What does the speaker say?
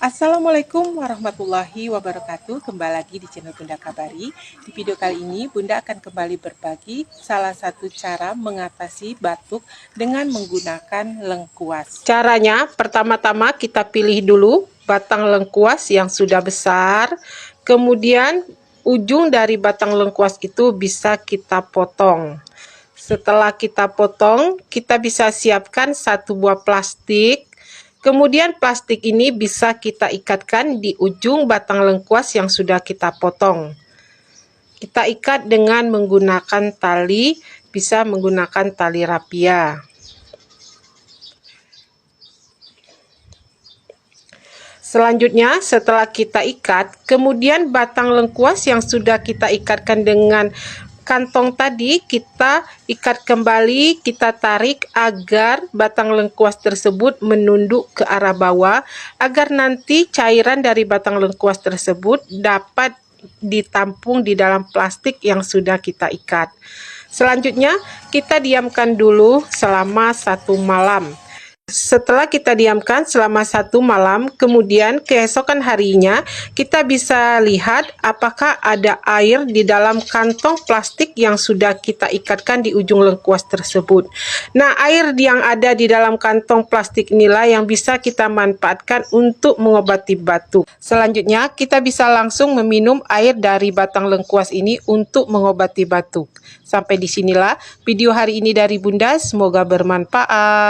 Assalamualaikum warahmatullahi wabarakatuh. Kembali lagi di channel Bunda Kabari. Di video kali ini Bunda akan kembali berbagi salah satu cara mengatasi batuk dengan menggunakan lengkuas. Caranya, pertama-tama kita pilih dulu batang lengkuas yang sudah besar. Kemudian ujung dari batang lengkuas itu bisa kita potong. Setelah kita potong, kita bisa siapkan satu buah plastik. Kemudian plastik ini bisa kita ikatkan di ujung batang lengkuas yang sudah kita potong. Kita ikat dengan menggunakan tali, bisa menggunakan tali rapia. Selanjutnya, setelah kita ikat, kemudian batang lengkuas yang sudah kita ikatkan dengan kantong tadi kita ikat kembali, kita tarik agar batang lengkuas tersebut menunduk ke arah bawah, agar nanti cairan dari batang lengkuas tersebut dapat ditampung di dalam plastik yang sudah kita ikat. Selanjutnya kita diamkan dulu selama 1 malam. Setelah kita diamkan selama 1 malam, kemudian keesokan harinya kita bisa lihat apakah ada air di dalam kantong plastik yang sudah kita ikatkan di ujung lengkuas tersebut. Nah, air yang ada di dalam kantong plastik inilah yang bisa kita manfaatkan untuk mengobati batuk. Selanjutnya, kita bisa langsung meminum air dari batang lengkuas ini untuk mengobati batuk. Sampai disinilah video hari ini dari Bunda, semoga bermanfaat.